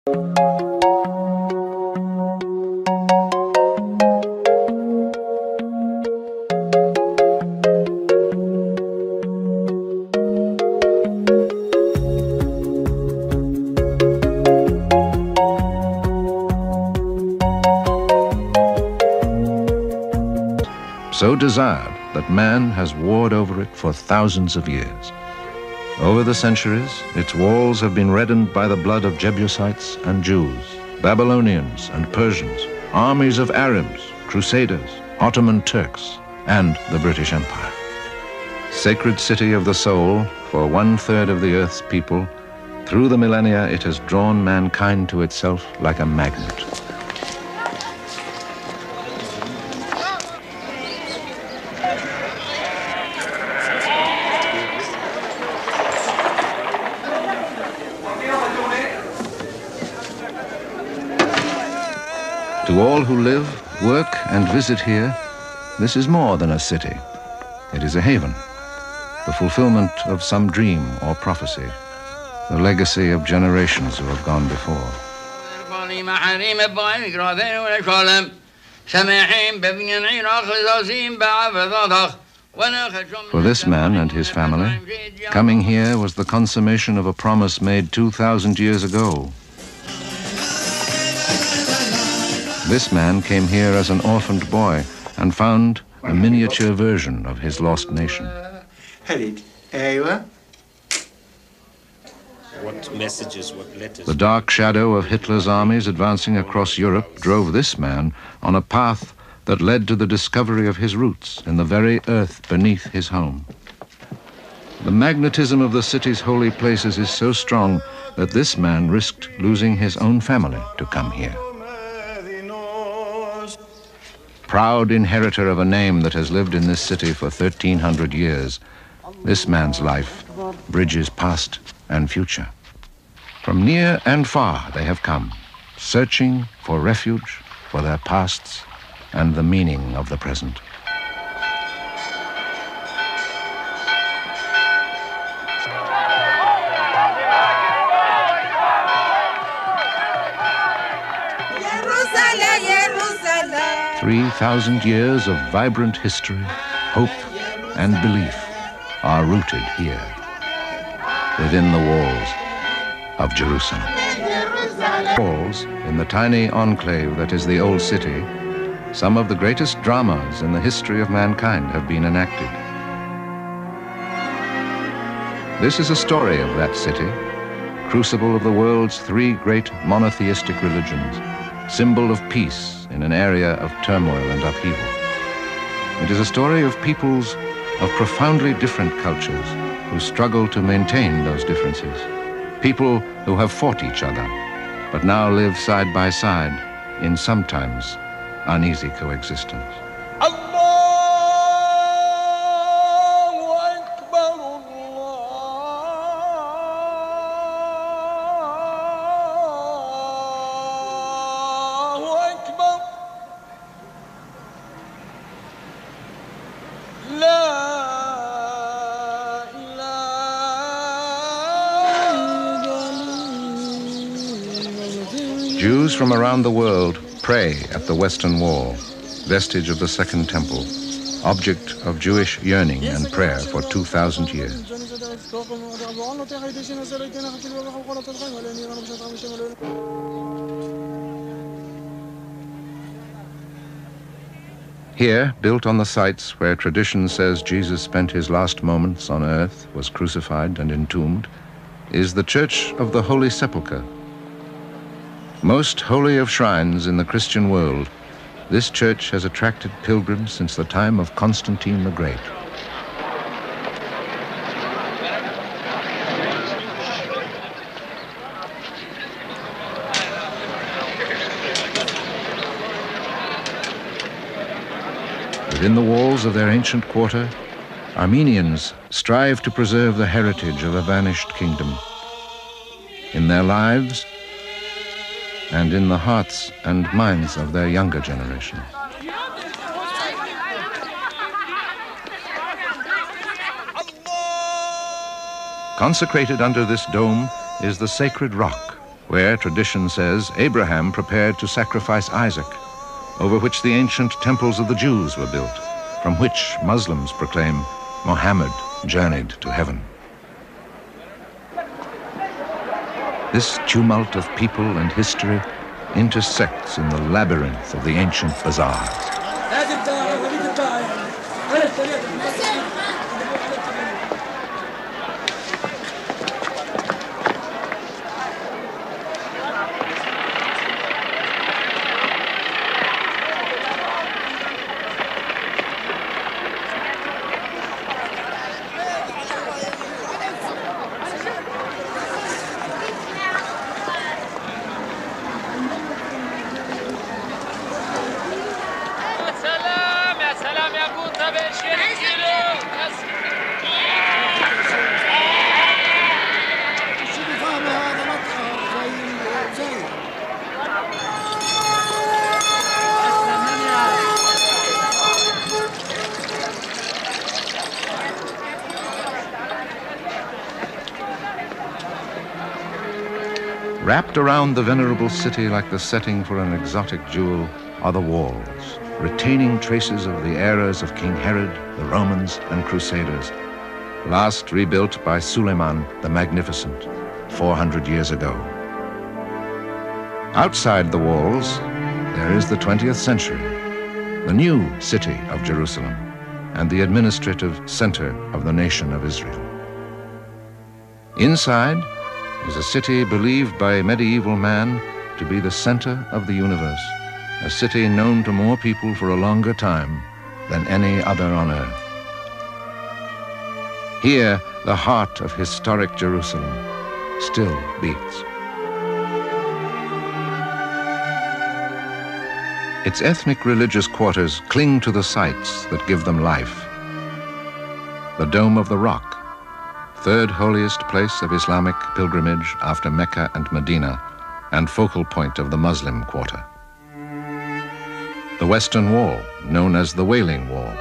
So desired that man has warred over it for thousands of years. Over the centuries, its walls have been reddened by the blood of Jebusites and Jews, Babylonians and Persians, armies of Arabs, Crusaders, Ottoman Turks, and the British Empire. Sacred city of the soul for 1/3 of the earth's people, through the millennia it has drawn mankind to itself like a magnet. To all who live, work, and visit here, this is more than a city. It is a haven, the fulfillment of some dream or prophecy, the legacy of generations who have gone before. For this man and his family, coming here was the consummation of a promise made 2,000 years ago. This man came here as an orphaned boy and found a miniature version of his lost nation. What messages, what letters? The dark shadow of Hitler's armies advancing across Europe drove this man on a path that led to the discovery of his roots in the very earth beneath his home. The magnetism of the city's holy places is so strong that this man risked losing his own family to come here. Proud inheritor of a name that has lived in this city for 1,300 years, this man's life bridges past and future. From near and far they have come, searching for refuge, for their pasts, and the meaning of the present. Jerusalem. 3,000 years of vibrant history, hope, and belief are rooted here, within the walls of Jerusalem. Walls, in the tiny enclave that is the old city, some of the greatest dramas in the history of mankind have been enacted. This is a story of that city, crucible of the world's 3 great monotheistic religions, symbol of peace in an area of turmoil and upheaval. It is a story of peoples of profoundly different cultures who struggle to maintain those differences. People who have fought each other, but now live side by side in sometimes uneasy coexistence. Jews from around the world pray at the Western Wall, vestige of the Second Temple, object of Jewish yearning and prayer for 2,000 years. Here, built on the sites where tradition says Jesus spent his last moments on earth, was crucified and entombed, is the Church of the Holy Sepulchre. Most holy of shrines in the Christian world, this church has attracted pilgrims since the time of Constantine the Great. Within the walls of their ancient quarter, Armenians strive to preserve the heritage of a vanished kingdom. In their lives, and in the hearts and minds of their younger generation. Consecrated under this dome is the sacred rock where tradition says Abraham prepared to sacrifice Isaac, over which the ancient temples of the Jews were built, from which Muslims proclaim Muhammad journeyed to heaven. This tumult of people and history intersects in the labyrinth of the ancient bazaars. Wrapped around the venerable city like the setting for an exotic jewel are the walls, retaining traces of the eras of King Herod, the Romans, and Crusaders, last rebuilt by Suleiman the Magnificent 400 years ago. Outside the walls, there is the 20th century, the new city of Jerusalem, and the administrative center of the nation of Israel. Inside is a city believed by medieval man to be the center of the universe, a city known to more people for a longer time than any other on earth. Here, the heart of historic Jerusalem still beats. Its ethnic religious quarters cling to the sites that give them life. The Dome of the Rock, third holiest place of Islamic pilgrimage after Mecca and Medina, and focal point of the Muslim quarter. The Western Wall, known as the Wailing Wall,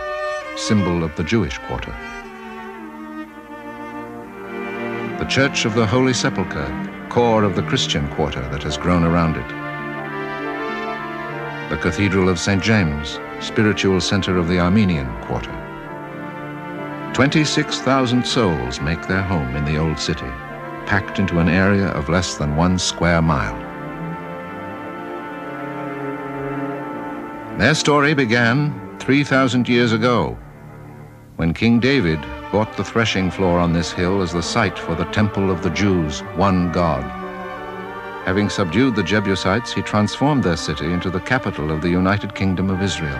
symbol of the Jewish quarter. The Church of the Holy Sepulchre, core of the Christian quarter that has grown around it. The Cathedral of St. James, spiritual center of the Armenian quarter. 26,000 souls make their home in the old city, packed into an area of less than 1 square mile. Their story began 3,000 years ago, when King David bought the threshing floor on this hill as the site for the temple of the Jews' one God. Having subdued the Jebusites, he transformed their city into the capital of the United Kingdom of Israel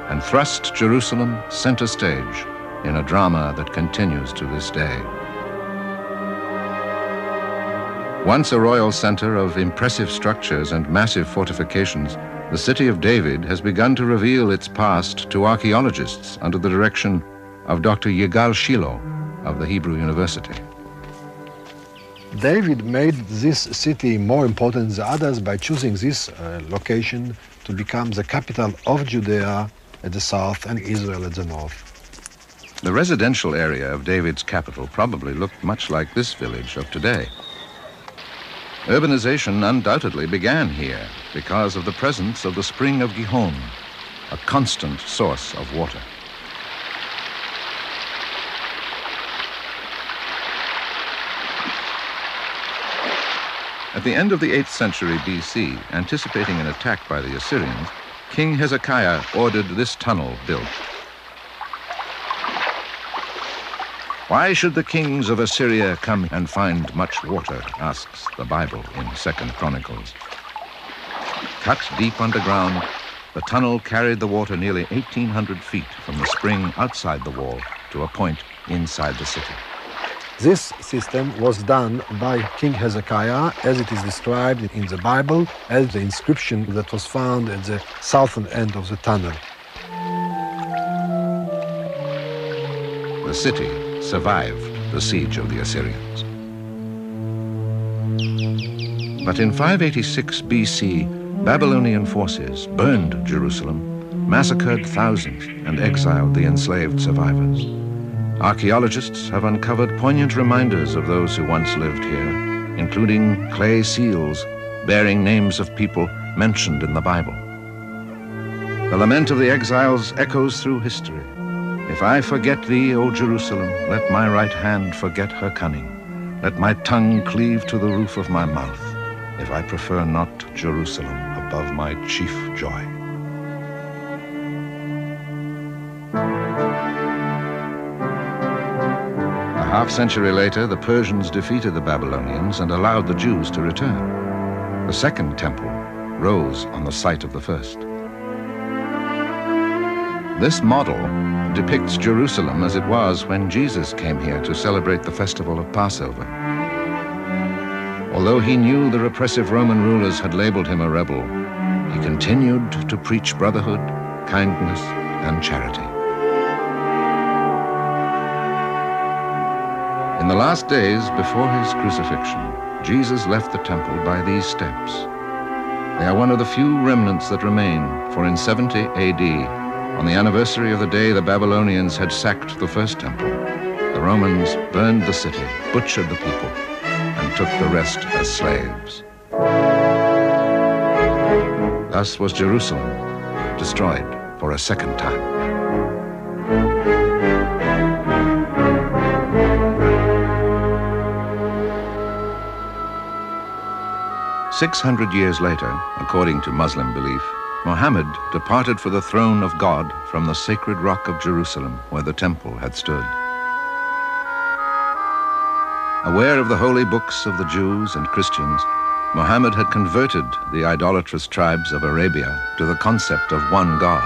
and thrust Jerusalem center stage in a drama that continues to this day. Once a royal center of impressive structures and massive fortifications, the city of David has begun to reveal its past to archaeologists under the direction of Dr. Yigal Shiloh of the Hebrew University. David made this city more important than others by choosing this location to become the capital of Judea at the south and Israel at the north. The residential area of David's capital probably looked much like this village of today. Urbanization undoubtedly began here because of the presence of the spring of Gihon, a constant source of water. At the end of the 8th century BC, anticipating an attack by the Assyrians, King Hezekiah ordered this tunnel built. Why should the kings of Assyria come and find much water, asks the Bible in 2nd Chronicles. Cut deep underground, the tunnel carried the water nearly 1,800 feet from the spring outside the wall to a point inside the city. This system was done by King Hezekiah, as it is described in the Bible, as the inscription that was found at the southern end of the tunnel. The city survived the siege of the Assyrians. But in 586 BC, Babylonian forces burned Jerusalem, massacred thousands, and exiled the enslaved survivors. Archaeologists have uncovered poignant reminders of those who once lived here, including clay seals bearing names of people mentioned in the Bible. The lament of the exiles echoes through history. If I forget thee, O Jerusalem, let my right hand forget her cunning. Let my tongue cleave to the roof of my mouth, if I prefer not Jerusalem above my chief joy. A half-century later, the Persians defeated the Babylonians and allowed the Jews to return. The second temple rose on the site of the first. This model depicts Jerusalem as it was when Jesus came here to celebrate the festival of Passover. Although he knew the repressive Roman rulers had labeled him a rebel, he continued to preach brotherhood, kindness, and charity. In the last days before his crucifixion, Jesus left the temple by these steps. They are one of the few remnants that remain, for in 70 AD, on the anniversary of the day the Babylonians had sacked the first temple, the Romans burned the city, butchered the people, and took the rest as slaves. Thus was Jerusalem destroyed for a second time. "600 years later, according to Muslim belief, Muhammad departed for the throne of God from the sacred rock of Jerusalem where the temple had stood. Aware of the holy books of the Jews and Christians, Muhammad had converted the idolatrous tribes of Arabia to the concept of one God.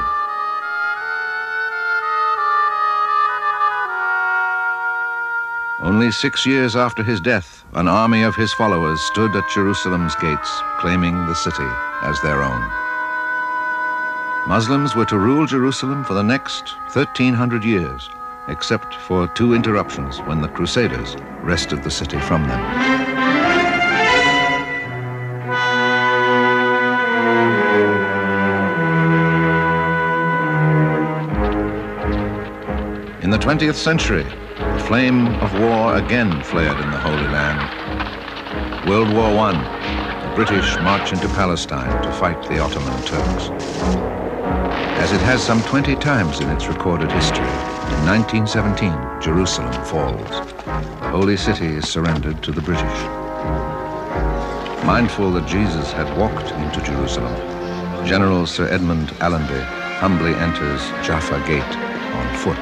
Only 6 years after his death, an army of his followers stood at Jerusalem's gates, claiming the city as their own. Muslims were to rule Jerusalem for the next 1,300 years, except for 2 interruptions when the Crusaders wrested the city from them. In the 20th century, the flame of war again flared in the Holy Land. World War I, the British march into Palestine to fight the Ottoman Turks. As it has some 20 times in its recorded history, in 1917, Jerusalem falls. The holy city is surrendered to the British. Mindful that Jesus had walked into Jerusalem, General Sir Edmund Allenby humbly enters Jaffa Gate on foot.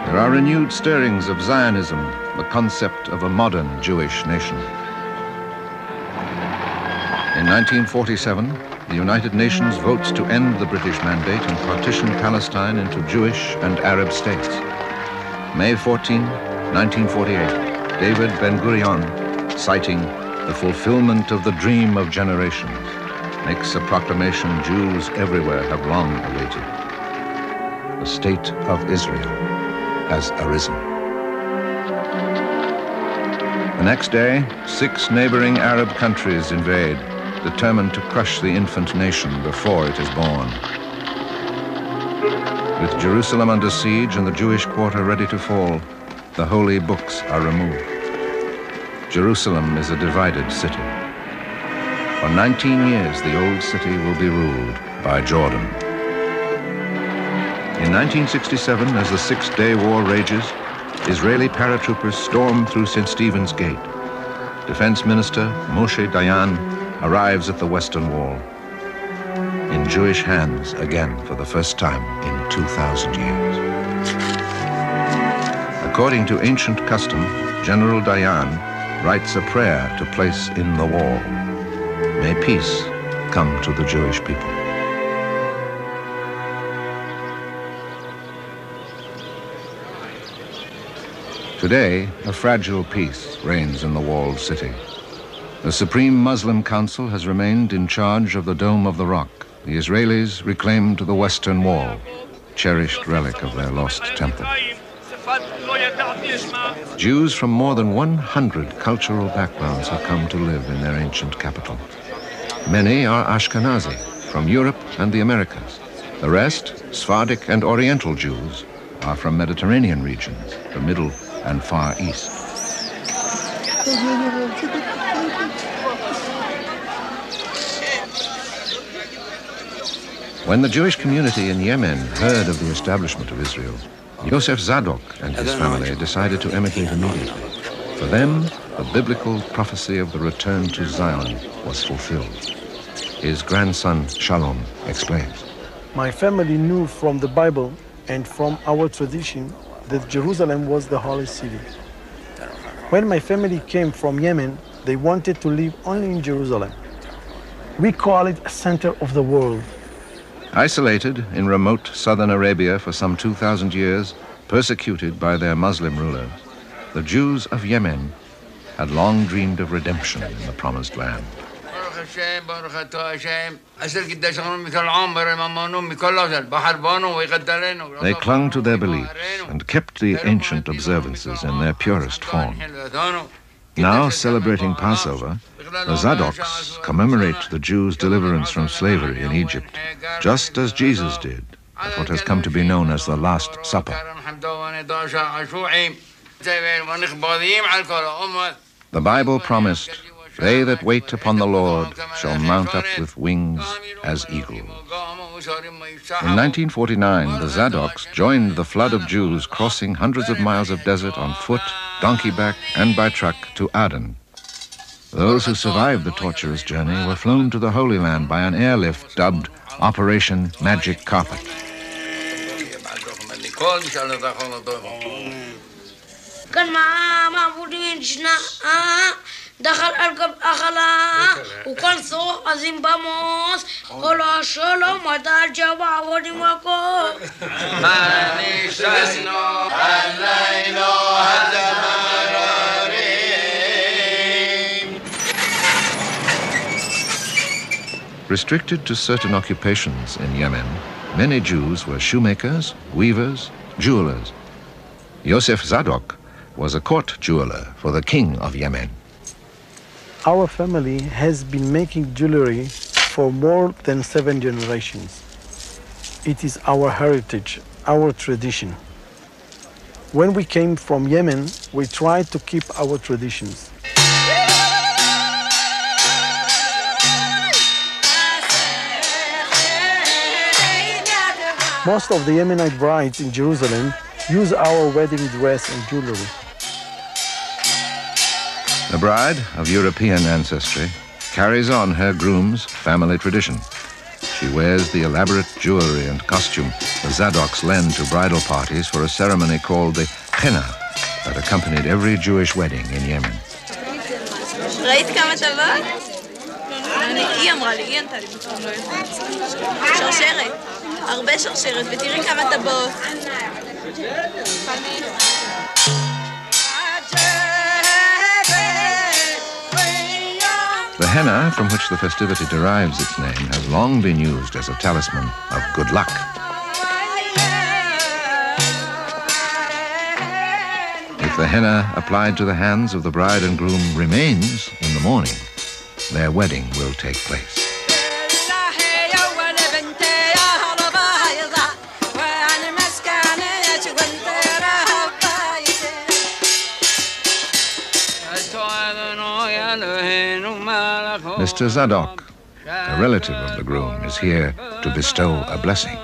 There are renewed stirrings of Zionism, the concept of a modern Jewish nation. In 1947, the United Nations votes to end the British mandate and partition Palestine into Jewish and Arab states. May 14, 1948, David Ben-Gurion, citing the fulfillment of the dream of generations, makes a proclamation Jews everywhere have long awaited. The state of Israel has arisen. The next day, 6 neighboring Arab countries invade, determined to crush the infant nation before it is born. With Jerusalem under siege and the Jewish quarter ready to fall, the holy books are removed. Jerusalem is a divided city. For 19 years, the old city will be ruled by Jordan. In 1967, as the Six-Day War rages, Israeli paratroopers storm through St. Stephen's Gate. Defense Minister Moshe Dayan arrives at the Western Wall, in Jewish hands again for the first time in 2,000 years. According to ancient custom, General Dayan writes a prayer to place in the wall. May peace come to the Jewish people. Today, a fragile peace reigns in the walled city. The Supreme Muslim Council has remained in charge of the Dome of the Rock. The Israelis reclaimed the Western Wall, cherished relic of their lost temple. Jews from more than 100 cultural backgrounds have come to live in their ancient capital. Many are Ashkenazi, from Europe and the Americas. The rest, Sephardic and Oriental Jews, are from Mediterranean regions, the Middle and Far East. When the Jewish community in Yemen heard of the establishment of Israel, Yosef Zadok and his family decided to emigrate immediately. For them, the biblical prophecy of the return to Zion was fulfilled. His grandson, Shalom, explains. My family knew from the Bible and from our tradition that Jerusalem was the holy city. When my family came from Yemen, they wanted to live only in Jerusalem. We call it a center of the world. Isolated in remote southern Arabia for some 2,000 years, persecuted by their Muslim rulers, the Jews of Yemen had long dreamed of redemption in the Promised Land. They clung to their beliefs and kept the ancient observances in their purest form. Now celebrating Passover, the Zadoks commemorate the Jews' deliverance from slavery in Egypt, just as Jesus did at what has come to be known as the Last Supper. The Bible promised, "They that wait upon the Lord shall mount up with wings as eagles." In 1949, the Zadoks joined the flood of Jews crossing hundreds of miles of desert on foot, donkey-back, and by truck to Aden. Those who survived the torturous journey were flown to the Holy Land by an airlift dubbed Operation Magic Carpet. دخل أركب أخلا وكان سوق عظيم باموس قال شلون ما ترجع وعودي ماكو ما نشتسنا الليل هذا Restricted to certain occupations in Yemen, many Jews were shoemakers, weavers, jewelers. Yosef Zadok was a court jeweler for the king of Yemen. Our family has been making jewelry for more than 7 generations. It is our heritage, our tradition. When we came from Yemen, we tried to keep our traditions. Most of the Yemenite brides in Jerusalem use our wedding dress and jewelry. The bride of European ancestry carries on her groom's family tradition. She wears the elaborate jewelry and costume the Zadoks lend to bridal parties for a ceremony called the henna that accompanied every Jewish wedding in Yemen. ראית כמה טבעת? היא אמרה לי, היא ענתה לי בצורה לא יפה. שרשרת, הרבה שרשרת, ותראי כמה טבעות. The henna, from which the festivity derives its name, has long been used as a talisman of good luck. If the henna applied to the hands of the bride and groom remains in the morning, their wedding will take place. Mr. Zadok, a relative of the groom, is here to bestow a blessing.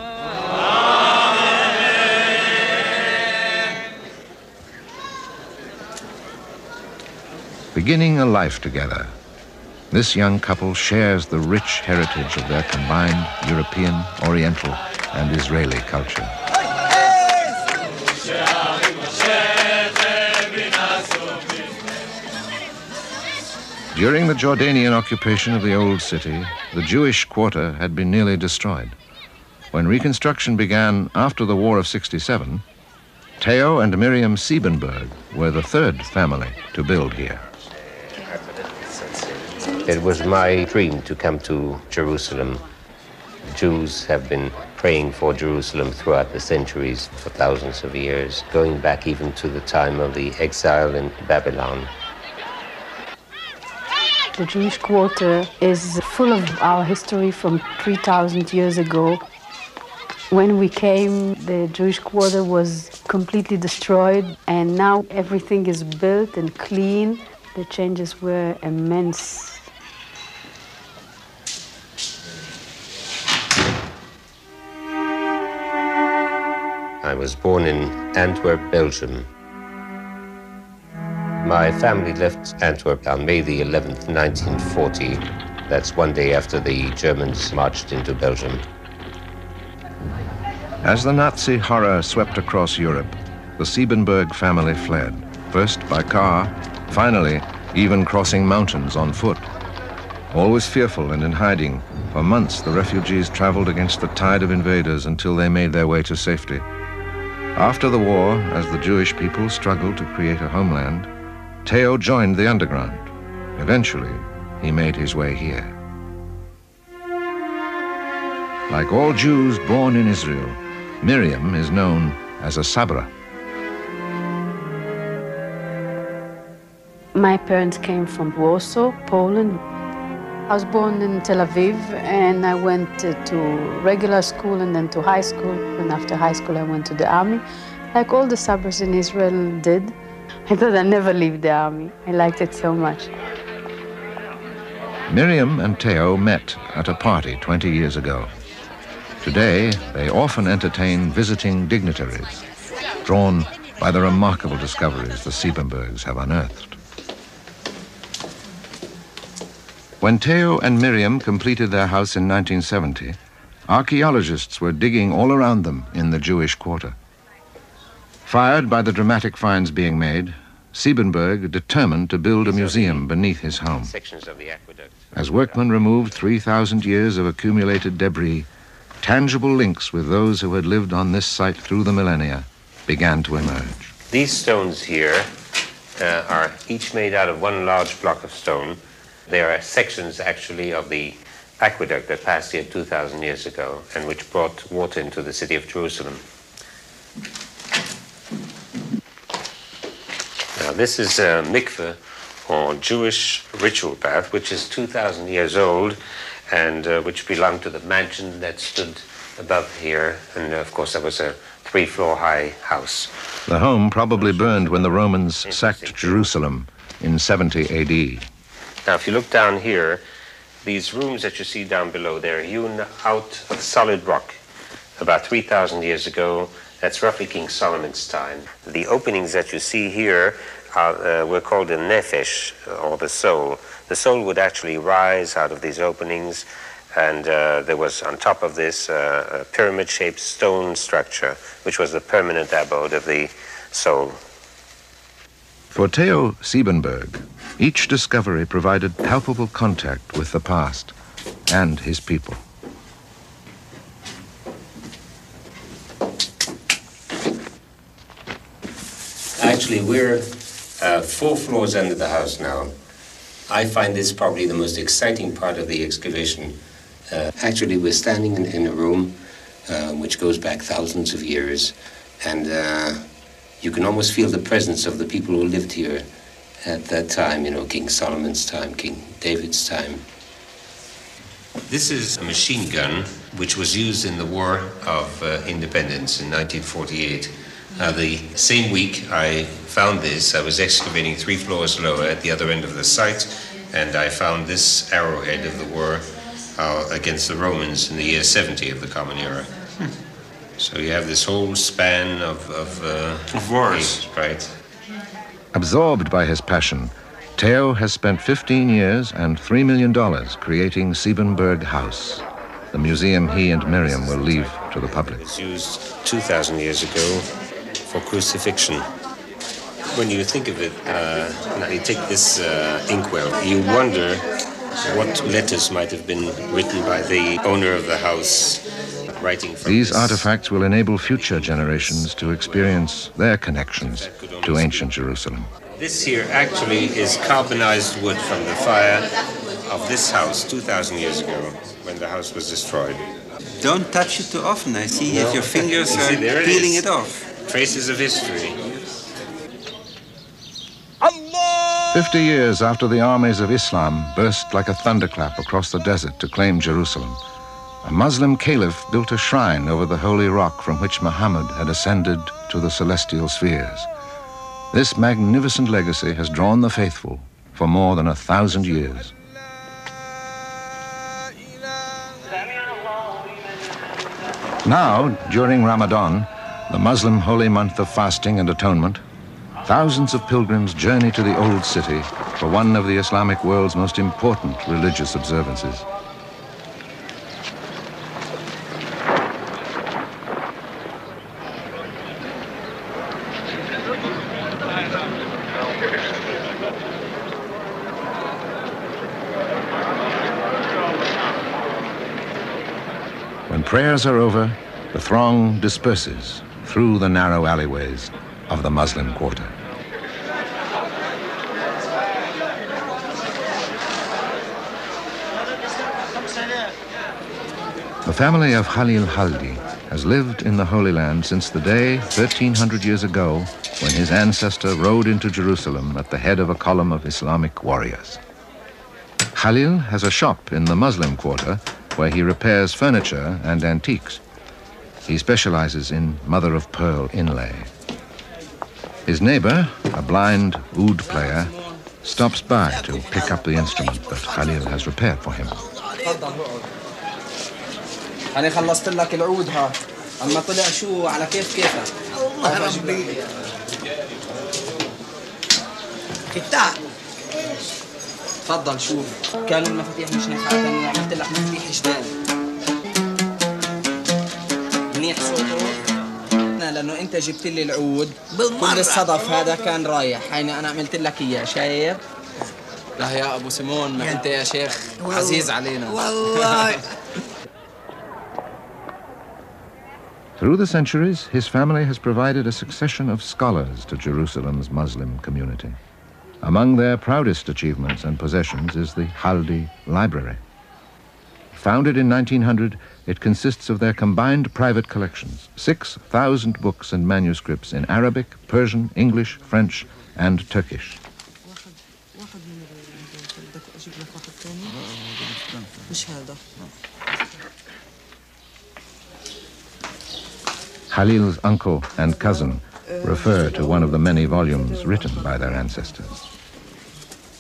Beginning a life together, this young couple shares the rich heritage of their combined European, Oriental, and Israeli culture. During the Jordanian occupation of the old city, the Jewish quarter had been nearly destroyed. When reconstruction began after the War of '67, Theo and Miriam Siebenberg were the third family to build here. It was my dream to come to Jerusalem. Jews have been praying for Jerusalem throughout the centuries, for thousands of years, going back even to the time of the exile in Babylon. The Jewish quarter is full of our history from 3,000 years ago. When we came, the Jewish quarter was completely destroyed, and now everything is built and clean. The changes were immense. I was born in Antwerp, Belgium. My family left Antwerp on May the 11th, 1940. That's one day after the Germans marched into Belgium. As the Nazi horror swept across Europe, the Siebenberg family fled, first by car, finally even crossing mountains on foot. Always fearful and in hiding, for months the refugees traveled against the tide of invaders until they made their way to safety. After the war, as the Jewish people struggled to create a homeland, Theo joined the underground. Eventually, he made his way here. Like all Jews born in Israel, Miriam is known as a Sabra. My parents came from Warsaw, Poland. I was born in Tel Aviv, and I went to regular school and then to high school. And after high school, I went to the army, like all the Sabras in Israel did. I thought I'd never leave the army. I liked it so much. Miriam and Theo met at a party 20 years ago. Today, they often entertain visiting dignitaries, drawn by the remarkable discoveries the Siebenbergs have unearthed. When Theo and Miriam completed their house in 1970, archaeologists were digging all around them in the Jewish quarter. Fired by the dramatic finds being made, Siebenberg determined to build a museum beneath his home. As workmen removed 3,000 years of accumulated debris, tangible links with those who had lived on this site through the millennia began to emerge. These stones here are each made out of one large block of stone. They are sections, actually, of the aqueduct that passed here 2,000 years ago and which brought water into the city of Jerusalem. Now, this is a mikveh, or Jewish ritual bath, which is 2,000 years old and which belonged to the mansion that stood above here. And, of course, that was a 3-floor high house. The home probably burned when the Romans sacked Jerusalem in 70 AD. Now, if you look down here, these rooms that you see down below, they're hewn out of solid rock about 3,000 years ago. That's roughly King Solomon's time. The openings that you see here were called the nefesh, or the soul. The soul would actually rise out of these openings, and there was on top of this a pyramid-shaped stone structure, which was the permanent abode of the soul. For Theo Siebenberg, each discovery provided palpable contact with the past and his people. Actually, we're 4 floors under the house now. I find this probably the most exciting part of the excavation. Actually, we're standing in a room which goes back thousands of years, and you can almost feel the presence of the people who lived here at that time, you know, King Solomon's time, King David's time. This is a machine gun which was used in the War of Independence in 1948. The same week I found this, I was excavating 3 floors lower at the other end of the site, and I found this arrowhead of the war against the Romans in the year 70 of the Common Era. So you have this whole span of wars, right? Absorbed by his passion, Theo has spent 15 years and $3 million creating Siebenberg House, the museum he and Miriam will leave to the public. It was used 2,000 years ago for crucifixion. When you think of it, now you take this inkwell, you wonder what letters might have been written by the owner of the house. These artifacts will enable future generations to experience their connections to ancient Jerusalem. This here actually is carbonized wood from the fire of this house 2,000 years ago when the house was destroyed. Don't touch it too often. I see that your fingers are peeling it off. Traces of history. 50 years after the armies of Islam burst like a thunderclap across the desert to claim Jerusalem, a Muslim caliph built a shrine over the holy rock from which Muhammad had ascended to the celestial spheres. This magnificent legacy has drawn the faithful for more than 1,000 years. Now, during Ramadan, the Muslim holy month of fasting and atonement, thousands of pilgrims journey to the Old City for one of the Islamic world's most important religious observances. When prayers are over, the throng disperses through the narrow alleyways of the Muslim quarter. The family of Khalil Haldi has lived in the Holy Land since the day 1,300 years ago when his ancestor rode into Jerusalem at the head of a column of Islamic warriors. Khalil has a shop in the Muslim quarter where he repairs furniture and antiques. He specializes in mother-of-pearl inlay. His neighbor, a blind oud player, stops by to pick up the instrument that Khalil has repaired for him. أنا خلصت لك العود ها أما طلع شو على كيفك الله ربي كتاب تفضل شوف كانوا المفاتيح مش نافعة أنا عملت لك مفاتيح جداد منيح صوته لأنه أنت جبت لي العود كل الصدف هذا كان رايح هيني أنا عملت لك إياه شايف لا يا أبو سيمون ما أنت يا شيخ عزيز علينا والله. Through the centuries, his family has provided a succession of scholars to Jerusalem's Muslim community. Among their proudest achievements and possessions is the Haldi Library. Founded in 1900, it consists of their combined private collections, 6,000 books and manuscripts in Arabic, Persian, English, French, and Turkish. Khalil's uncle and cousin refer to one of the many volumes written by their ancestors.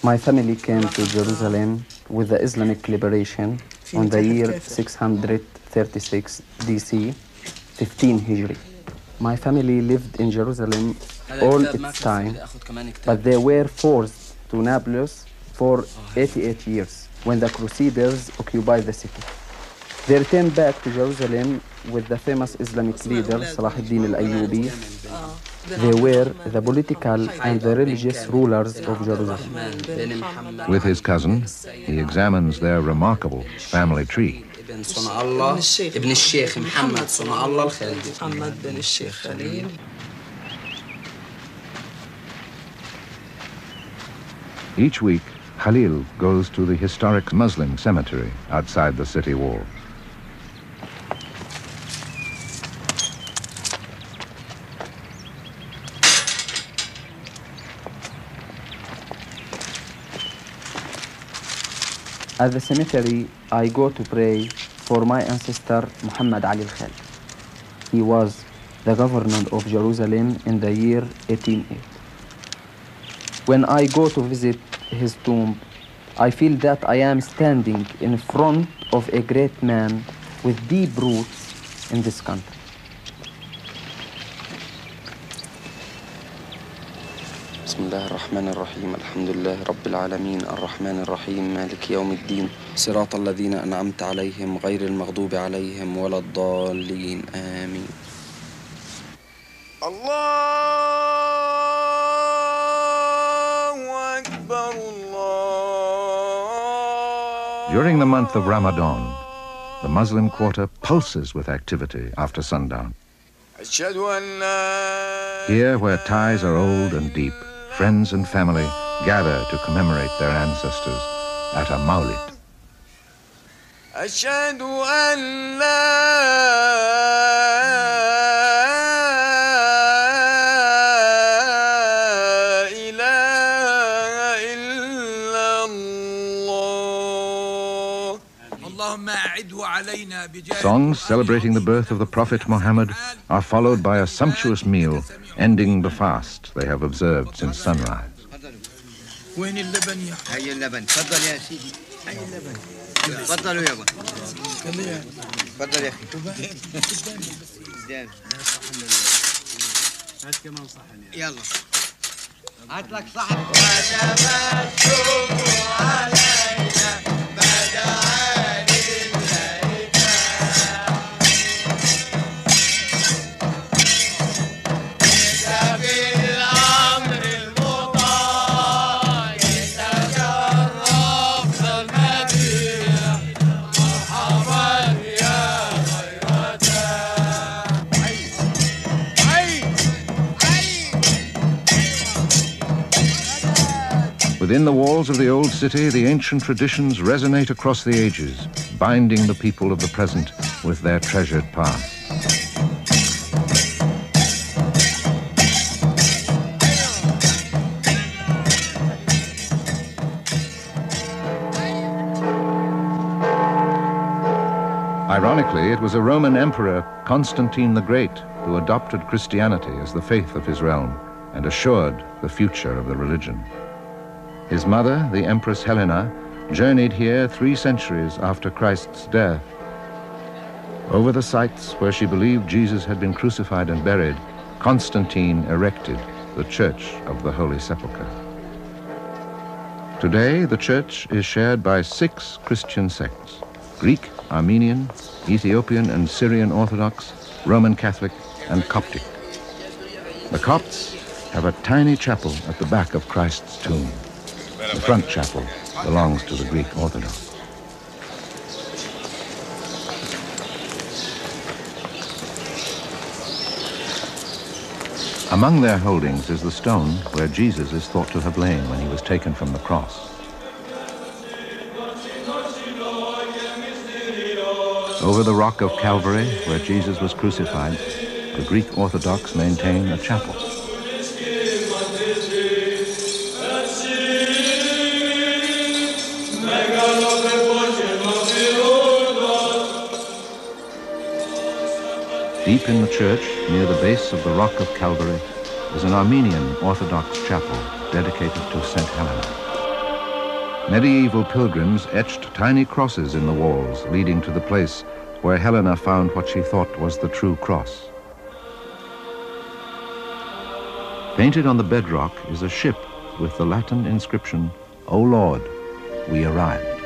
My family came to Jerusalem with the Islamic liberation on the year 636 DC, 15 Hijri. My family lived in Jerusalem all its time, but they were forced to Nablus for 88 years when the Crusaders occupied the city. They returned back to Jerusalem with the famous Islamic leader Salah ad-Din al-Ayyubi. They were the political and the religious rulers of Jerusalem. With his cousin, he examines their remarkable family tree. Each week, Khalil goes to the historic Muslim cemetery outside the city walls. At the cemetery, I go to pray for my ancestor Muhammad Ali al-Khal. He was the governor of Jerusalem in the year 1808. When I go to visit his tomb, I feel that I am standing in front of a great man with deep roots in this country. بسم الله الرحمن الرحيم الحمد لله رب العالمين الرحمن الرحيم مالك يوم الدين صراط الذين أنعمت عليهم غير المغضوب عليهم ولا الضالين آمين الله أكبر الله. During the month of Ramadan, the Muslim quarter pulses with activity after sundown. Here, where ties are old and deep, friends and family gather to commemorate their ancestors at a Mawlid. أشهد أن لا إله إلا الله. الله Songs celebrating the birth of the Prophet Muhammad are followed by a sumptuous meal, ending the fast they have observed since sunrise. وين اللبن يا هي اللبن تفضل يا سيدي هي اللبن تفضلوا يابا تفضل يا اخي هات كمان صحن يلا هات لك صحن Within the walls of the old city, the ancient traditions resonate across the ages, binding the people of the present with their treasured past. Ironically, it was a Roman emperor, Constantine the Great, who adopted Christianity as the faith of his realm and assured the future of the religion. His mother, the Empress Helena, journeyed here 3 centuries after Christ's death. Over the sites where she believed Jesus had been crucified and buried, Constantine erected the Church of the Holy Sepulchre. Today, the church is shared by 6 Christian sects: Greek, Armenian, Ethiopian and Syrian Orthodox, Roman Catholic, and Coptic. The Copts have a tiny chapel at the back of Christ's tomb. The front chapel belongs to the Greek Orthodox. Among their holdings is the stone where Jesus is thought to have lain when he was taken from the cross. Over the rock of Calvary, where Jesus was crucified, the Greek Orthodox maintain a chapel. Deep in the church, near the base of the rock of Calvary, is an Armenian Orthodox chapel dedicated to St. Helena. Medieval pilgrims etched tiny crosses in the walls, leading to the place where Helena found what she thought was the true cross. Painted on the bedrock is a ship with the Latin inscription, "O Lord, we arrived."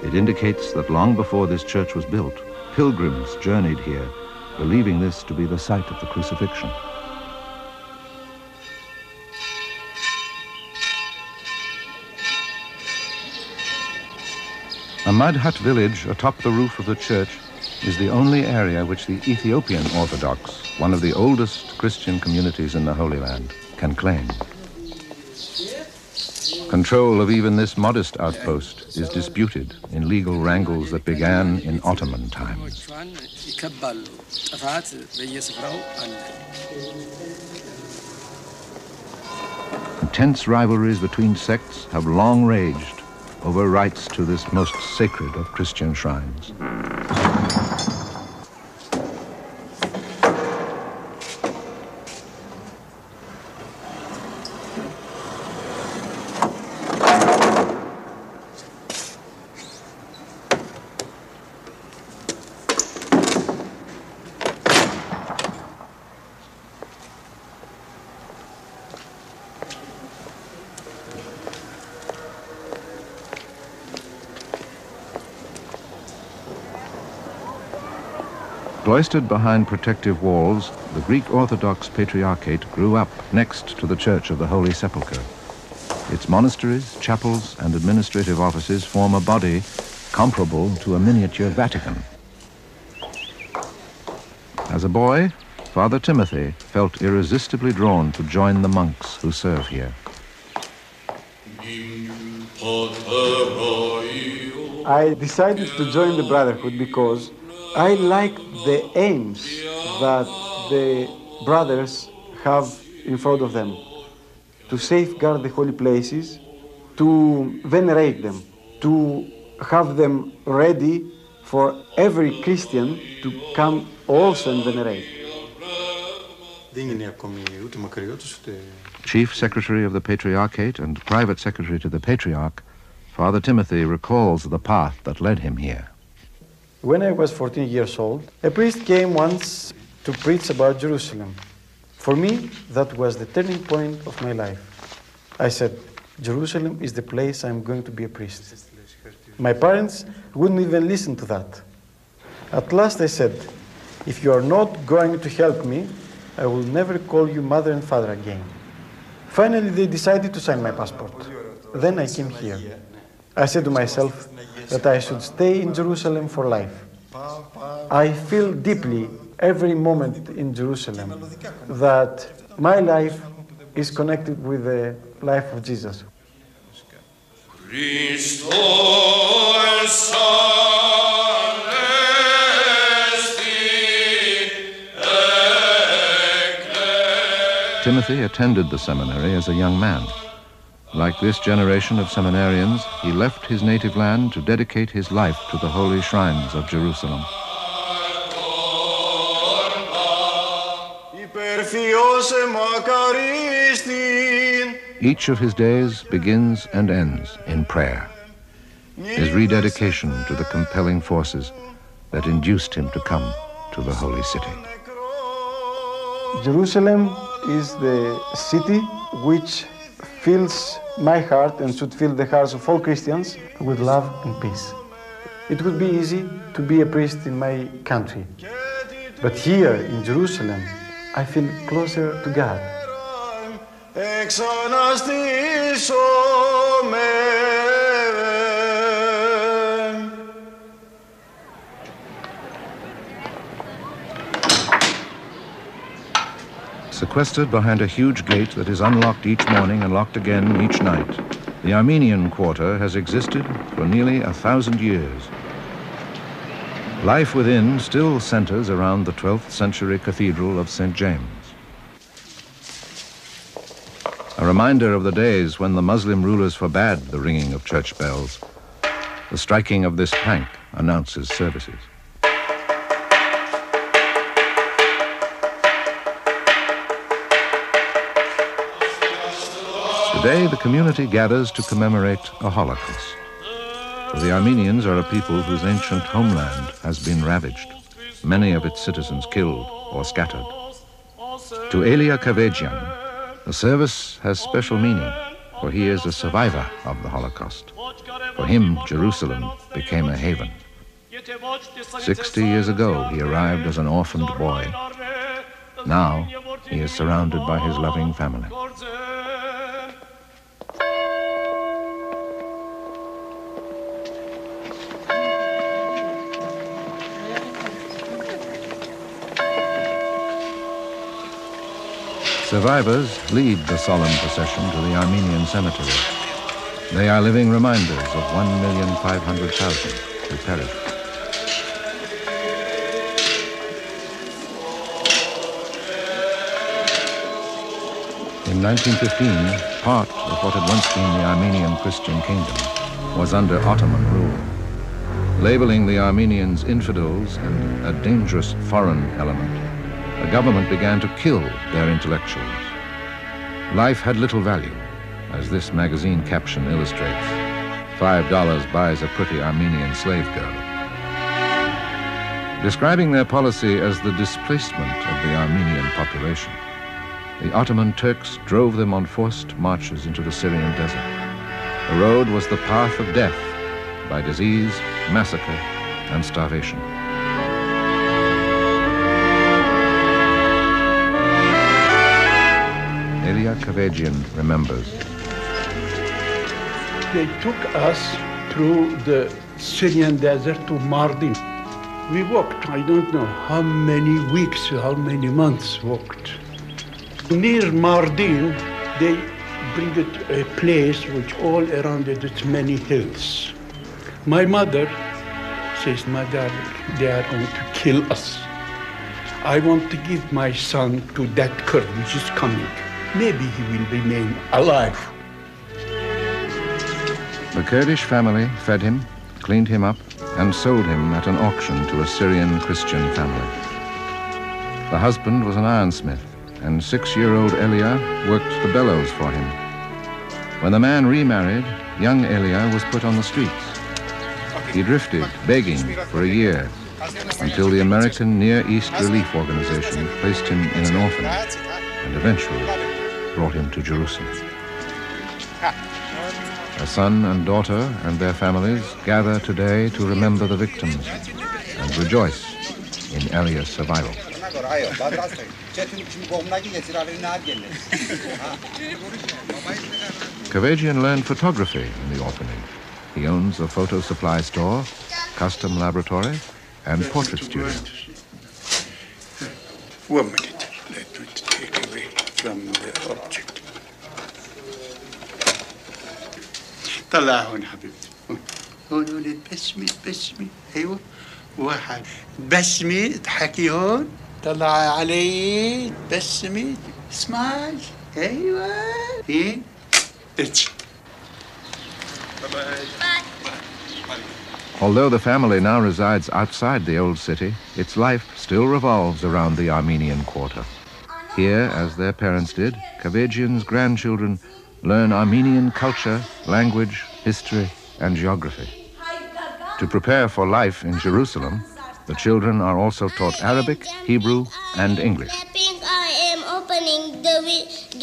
It indicates that long before this church was built, pilgrims journeyed here, believing this to be the site of the crucifixion. A mud hut village atop the roof of the church is the only area which the Ethiopian Orthodox, one of the oldest Christian communities in the Holy Land, can claim. Control of even this modest outpost is disputed in legal wrangles that began in Ottoman times. Intense rivalries between sects have long raged over rights to this most sacred of Christian shrines. Cloistered behind protective walls, the Greek Orthodox Patriarchate grew up next to the Church of the Holy Sepulchre. Its monasteries, chapels, and administrative offices form a body comparable to a miniature Vatican. As a boy, Father Timothy felt irresistibly drawn to join the monks who serve here. I decided to join the Brotherhood because I like the aims that the brothers have in front of them, to safeguard the holy places, to venerate them, to have them ready for every Christian to come also and venerate. Chief Secretary of the Patriarchate and Private Secretary to the Patriarch, Father Timothy recalls the path that led him here. When I was 14 years old, a priest came once to preach about Jerusalem. For me, that was the turning point of my life. I said, Jerusalem is the place I'm going to be a priest. My parents wouldn't even listen to that. At last I said, if you are not going to help me, I will never call you mother and father again. Finally, they decided to sign my passport. Then I came here. I said to myself that I should stay in Jerusalem for life. I feel deeply every moment in Jerusalem that my life is connected with the life of Jesus. Timothy attended the seminary as a young man. Like this generation of seminarians, he left his native land to dedicate his life to the holy shrines of Jerusalem. Each of his days begins and ends in prayer, his rededication to the compelling forces that induced him to come to the holy city. Jerusalem is the city which fills my heart and should fill the hearts of all Christians with love and peace. It would be easy to be a priest in my country, but here in Jerusalem, I feel closer to God. Sequestered behind a huge gate that is unlocked each morning and locked again each night, the Armenian quarter has existed for nearly 1,000 years. Life within still centers around the 12th century Cathedral of St. James. A reminder of the days when the Muslim rulers forbade the ringing of church bells. The striking of this pank announces services. Today, the community gathers to commemorate a Holocaust. For the Armenians are a people whose ancient homeland has been ravaged, many of its citizens killed or scattered. To Elia Kavajian, the service has special meaning, for he is a survivor of the Holocaust. For him, Jerusalem became a haven. 60 years ago, he arrived as an orphaned boy. Now, he is surrounded by his loving family. Survivors lead the solemn procession to the Armenian cemetery. They are living reminders of 1,500,000 who perished. In 1915, part of what had once been the Armenian Christian kingdom was under Ottoman rule. Labeling the Armenians infidels and a dangerous foreign element, the government began to kill their intellectuals. Life had little value, as this magazine caption illustrates. $5 buys a pretty Armenian slave girl. Describing their policy as the displacement of the Armenian population, the Ottoman Turks drove them on forced marches into the Syrian desert. The road was the path of death by disease, massacre, and starvation. Elia Kavajian remembers. They took us through the Syrian desert to Mardin. We walked, I don't know how many weeks, how many months walked. Near Mardin, they bring it a place which all around it, it's many hills. My mother says, Mother, they are going to kill us. I want to give my son to that Kurd which is coming. Maybe he will remain alive. The Kurdish family fed him, cleaned him up, and sold him at an auction to a Syrian Christian family. The husband was an ironsmith, and 6-year-old Elia worked the bellows for him. When the man remarried, young Elia was put on the streets. He drifted, begging, for a year, until the American Near East Relief Organization placed him in an orphanage and eventually brought him to Jerusalem. A son and daughter and their families gather today to remember the victims and rejoice in Elia's survival. Kavajian learned photography in the orphanage. He owns a photo supply store, custom laboratory, and portrait studio. 1 minute. Let me take away from the object. طلع هون حبيبتي. هون تبسمي. ايوه. واحد. بسمي اضحكي هون. طلع علي تبسمي. سمايل. ايوه. ايه. Although the family now resides outside the old city, its life still revolves around the Armenian Quarter. Here, as their parents did, Kavajian's grandchildren learn Armenian culture, language, history, and geography. To prepare for life in Jerusalem, the children are also taught Arabic, Hebrew, and English. I am opening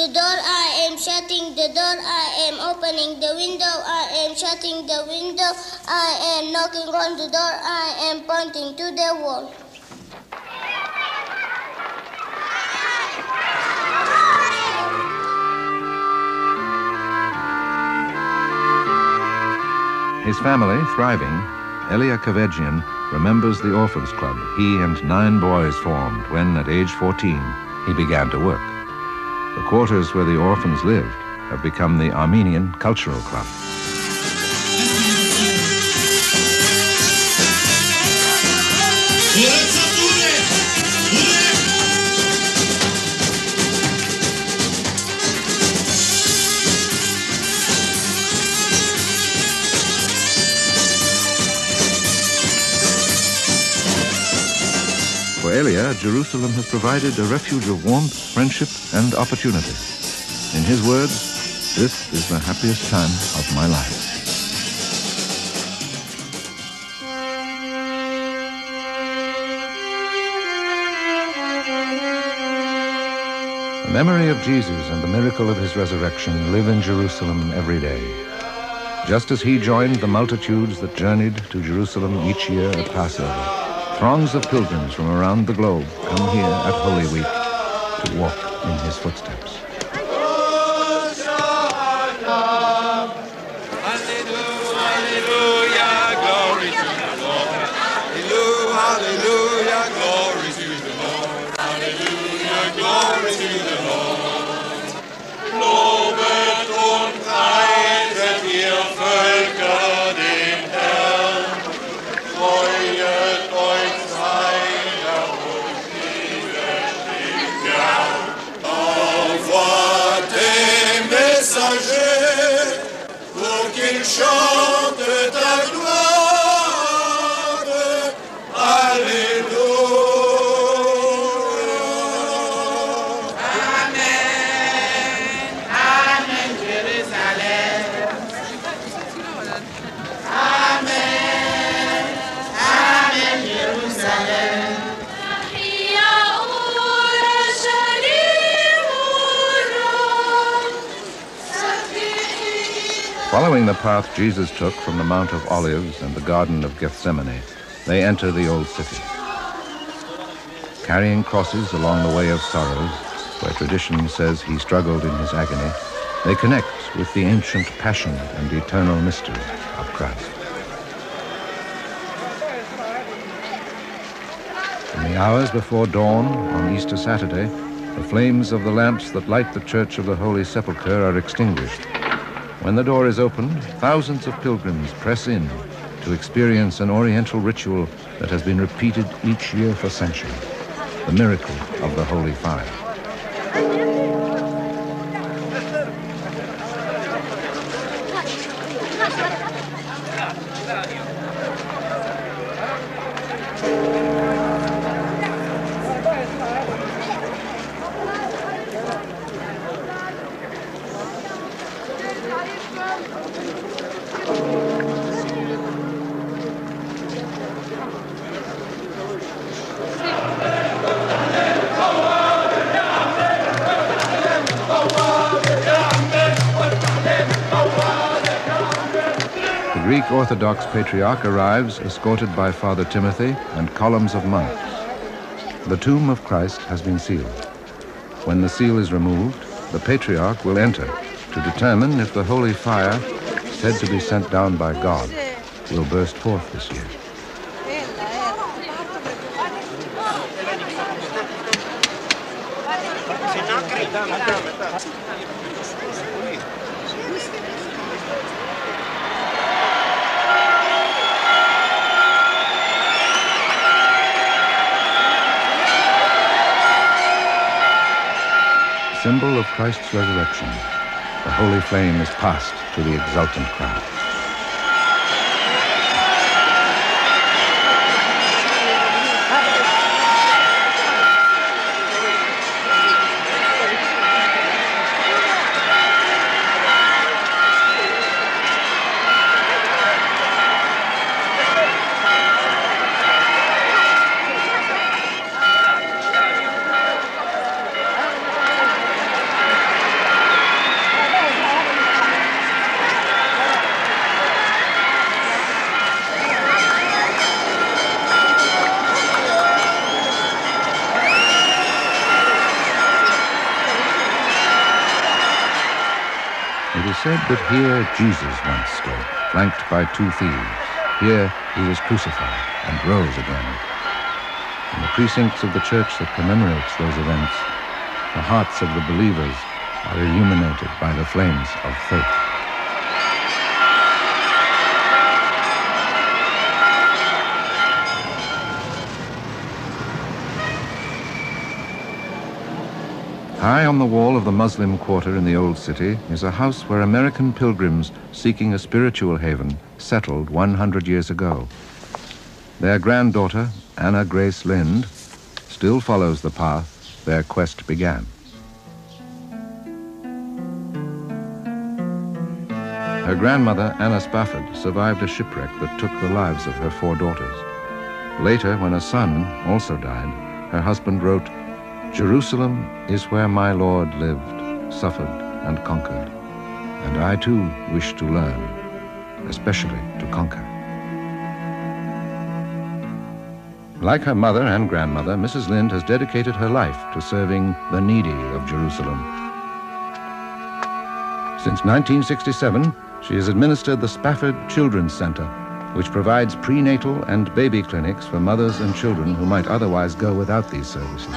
the door, I am shutting the door, I am opening the window, I am shutting the window, I am knocking on the door, I am pointing to the wall. His family thriving, Elia Kavajian remembers the Orphans Club he and 9 boys formed when, at age 14, he began to work. The quarters where the orphans lived have become the Armenian Cultural Club. For Elia, Jerusalem has provided a refuge of warmth, friendship, and opportunity. In his words, this is the happiest time of my life. The memory of Jesus and the miracle of his resurrection live in Jerusalem every day. Just as he joined the multitudes that journeyed to Jerusalem each year at Passover, throngs of pilgrims from around the globe come here at Holy Week to walk in his footsteps. Chante ta gloire, Alléluia. Amen, Amen, Jérusalem. Amen, Amen, Jérusalem. Following the path Jesus took from the Mount of Olives and the Garden of Gethsemane, they enter the old city. Carrying crosses along the way of sorrows, where tradition says he struggled in his agony, they connect with the ancient passion and eternal mystery of Christ. In the hours before dawn on Easter Saturday, the flames of the lamps that light the Church of the Holy Sepulchre are extinguished. When the door is opened, thousands of pilgrims press in to experience an Oriental ritual that has been repeated each year for centuries, the miracle of the Holy Fire. Greek Orthodox Patriarch arrives escorted by Father Timothy and columns of monks. The tomb of Christ has been sealed. When the seal is removed, the Patriarch will enter to determine if the holy fire, said to be sent down by God, will burst forth this year. Symbol of Christ's resurrection, the holy flame is passed to the exultant crowd. It is said that here Jesus once stood, flanked by two thieves. Here he was crucified and rose again. In the precincts of the church that commemorates those events, the hearts of the believers are illuminated by the flames of faith. High on the wall of the Muslim quarter in the Old City is a house where American pilgrims seeking a spiritual haven settled 100 years ago. Their granddaughter, Anna Grace Lind, still follows the path their quest began. Her grandmother, Anna Spafford, survived a shipwreck that took the lives of her 4 daughters. Later, when a son also died, her husband wrote, "Jerusalem is where my Lord lived, suffered, and conquered. And I too wish to learn, especially to conquer." Like her mother and grandmother, Mrs. Lind has dedicated her life to serving the needy of Jerusalem. Since 1967, she has administered the Spafford Children's Center, which provides prenatal and baby clinics for mothers and children who might otherwise go without these services.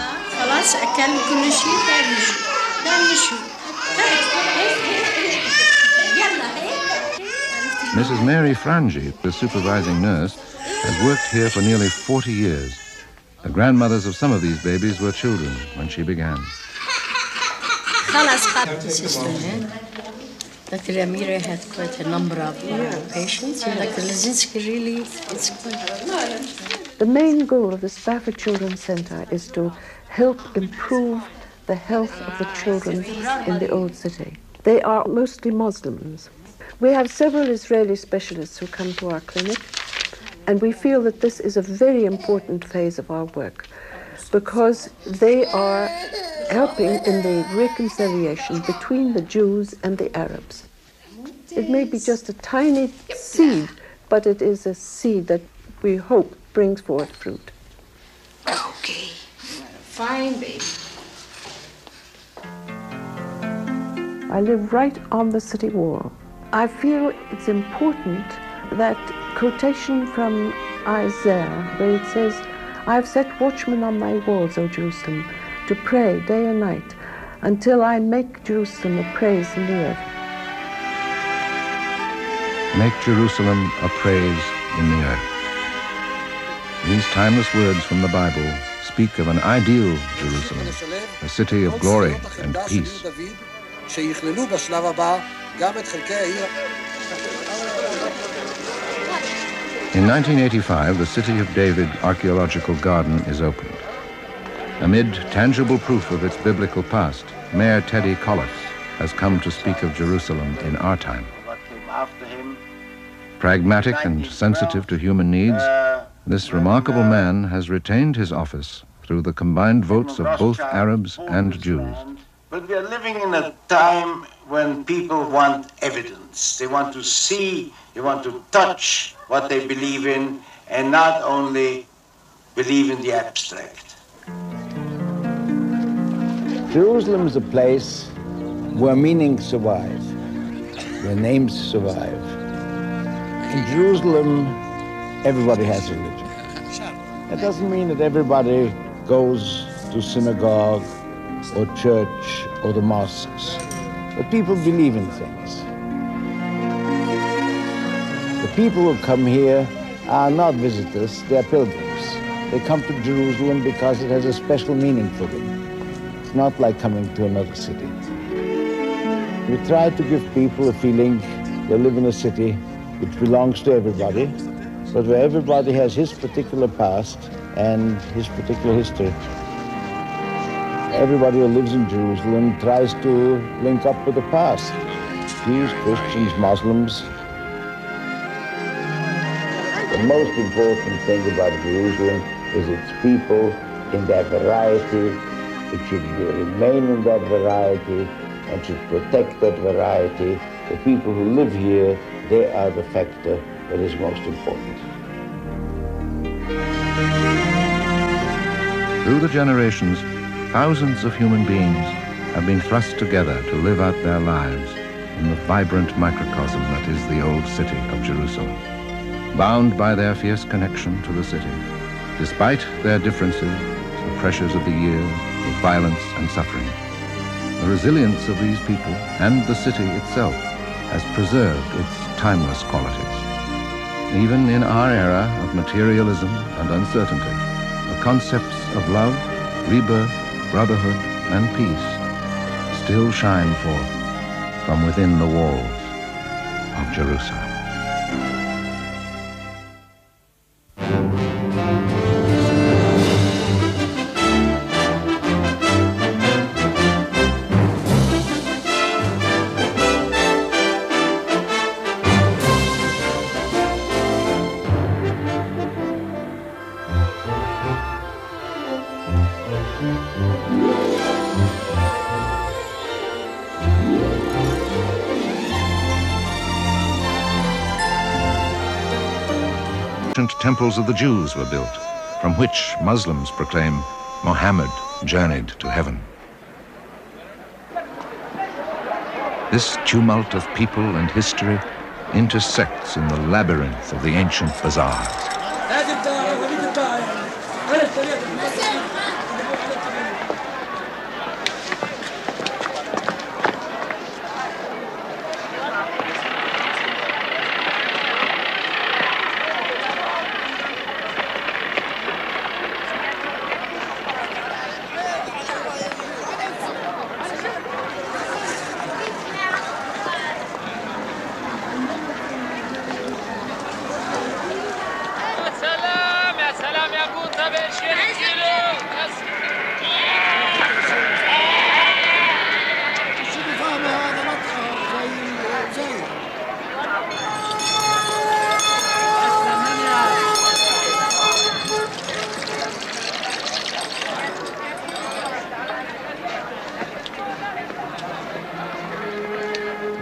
Mrs. Mary Frangi, the supervising nurse, has worked here for nearly 40 years. The grandmothers of some of these babies were children when she began. Dr. Amira had quite a number of patients. Dr. Lazinski really, it's quite... The main goal of the Spafford Children's Center is to help improve the health of the children in the Old City. They are mostly Muslims. We have several Israeli specialists who come to our clinic, and we feel that this is a very important phase of our work because they are helping in the reconciliation between the Jews and the Arabs. It may be just a tiny seed, but it is a seed that we hope brings forth fruit. Okay, fine, baby. I live right on the city wall. I feel it's important that quotation from Isaiah, where it says, "I've set watchmen on thy walls, O Jerusalem, to pray day and night, until I make Jerusalem a praise in the earth." Make Jerusalem a praise in the earth. These timeless words from the Bible speak of an ideal Jerusalem, a city of glory and peace. In 1985, the City of David Archaeological Garden is opened. Amid tangible proof of its biblical past, Mayor Teddy Kollitz has come to speak of Jerusalem in our time. Pragmatic and sensitive to human needs, this remarkable man has retained his office through the combined votes of both Arabs and Jews. But we are living in a time when people want evidence. They want to see, they want to touch what they believe in, and not only believe in the abstract. Jerusalem is a place where meanings survive, where names survive. In Jerusalem, everybody has religion. That doesn't mean that everybody goes to synagogue or church or the mosques, but people believe in things. The people who come here are not visitors, they are pilgrims. They come to Jerusalem because it has a special meaning for them. It's not like coming to another city. We try to give people a feeling they live in a city which belongs to everybody, but where everybody has his particular past and his particular history. Everybody who lives in Jerusalem tries to link up with the past. Jews, Christians, Muslims. The most important thing about Jerusalem is its people in their variety. It should remain in that variety and should protect that variety. The people who live here, they are the factor that is most important. Through the generations, thousands of human beings have been thrust together to live out their lives in the vibrant microcosm that is the old city of Jerusalem, bound by their fierce connection to the city, despite their differences, the pressures of the years, the violence and suffering. The resilience of these people and the city itself has preserved its timeless qualities. Even in our era of materialism and uncertainty, the concepts of love, rebirth, brotherhood, and peace still shine forth from within the walls of Jerusalem. Temples of the Jews were built, from which Muslims proclaim Muhammad journeyed to heaven. This tumult of people and history intersects in the labyrinth of the ancient bazaars.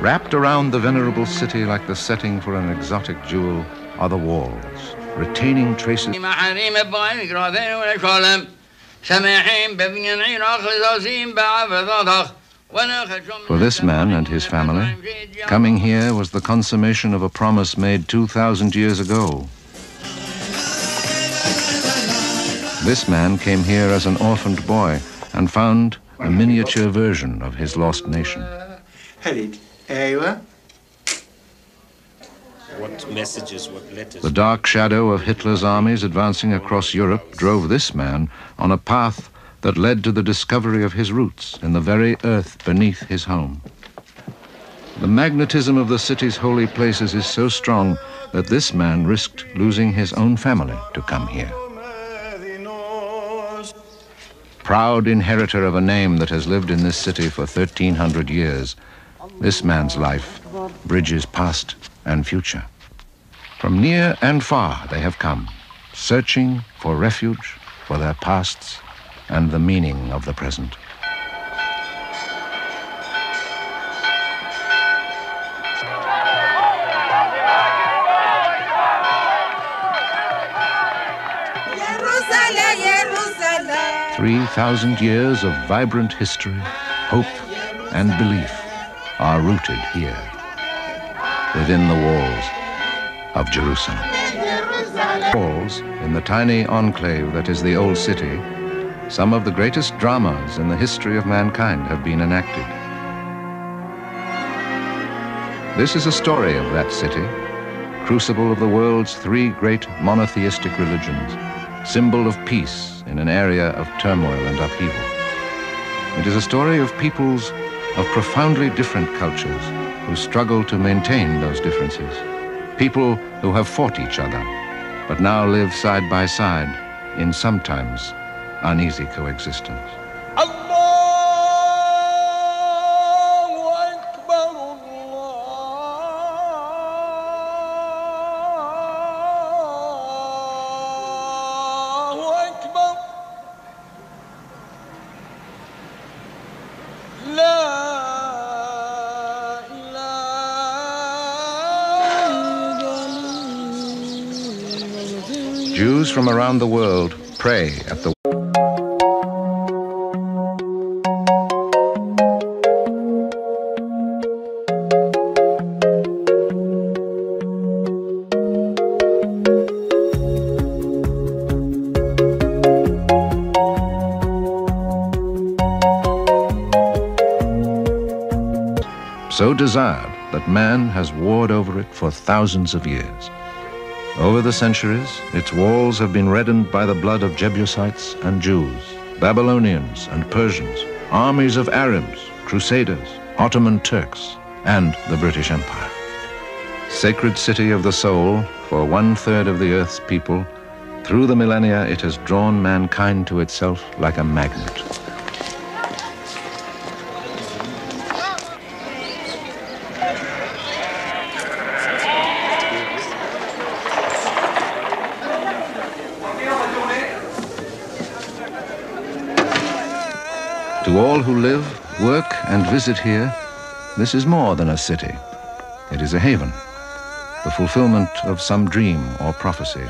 Wrapped around the venerable city like the setting for an exotic jewel are the walls, retaining traces. For this man and his family, coming here was the consummation of a promise made 2,000 years ago. This man came here as an orphaned boy and found a miniature version of his lost nation. What messages, what letters? The dark shadow of Hitler's armies advancing across Europe drove this man on a path that led to the discovery of his roots in the very earth beneath his home. The magnetism of the city's holy places is so strong that this man risked losing his own family to come here. Proud inheritor of a name that has lived in this city for 1,300 years, this man's life bridges past and future. From near and far they have come, searching for refuge, for their pasts, and the meaning of the present. 3,000 years of vibrant history, hope, and belief are rooted here, within the walls of Jerusalem. Walls, in the tiny enclave that is the Old City, some of the greatest dramas in the history of mankind have been enacted. This is a story of that city, crucible of the world's three great monotheistic religions, symbol of peace in an area of turmoil and upheaval. It is a story of peoples of profoundly different cultures who struggle to maintain those differences, people who have fought each other, but now live side by side in sometimes uneasy coexistence. Jews from around the world pray at the so desired that man has warred over it for thousands of years. Over the centuries, its walls have been reddened by the blood of Jebusites and Jews, Babylonians and Persians, armies of Arabs, Crusaders, Ottoman Turks, and the British Empire. Sacred city of the soul for 1/3 of the earth's people, through the millennia it has drawn mankind to itself like a magnet. To all who live, work, and visit here, this is more than a city. It is a haven, the fulfillment of some dream or prophecy,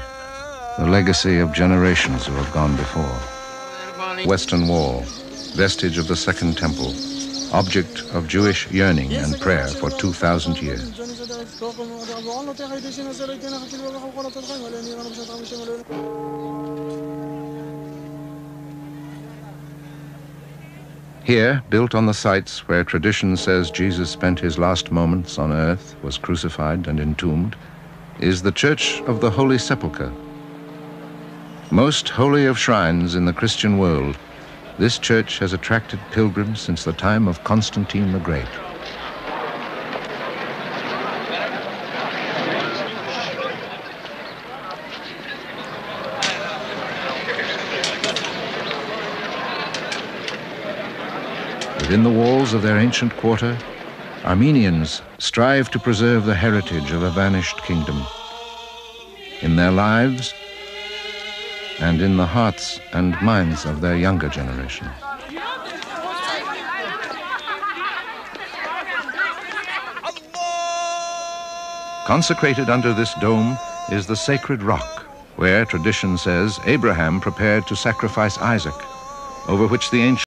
the legacy of generations who have gone before. Western Wall, vestige of the Second Temple, object of Jewish yearning and prayer for 2,000 years. Here, built on the sites where tradition says Jesus spent his last moments on earth, was crucified and entombed, is the Church of the Holy Sepulchre. Most holy of shrines in the Christian world, this church has attracted pilgrims since the time of Constantine the Great. Within the walls of their ancient quarter, Armenians strive to preserve the heritage of a vanished kingdom. In their lives and in the hearts and minds of their younger generation. Consecrated under this dome is the sacred rock, where tradition says Abraham prepared to sacrifice Isaac, over which the ancient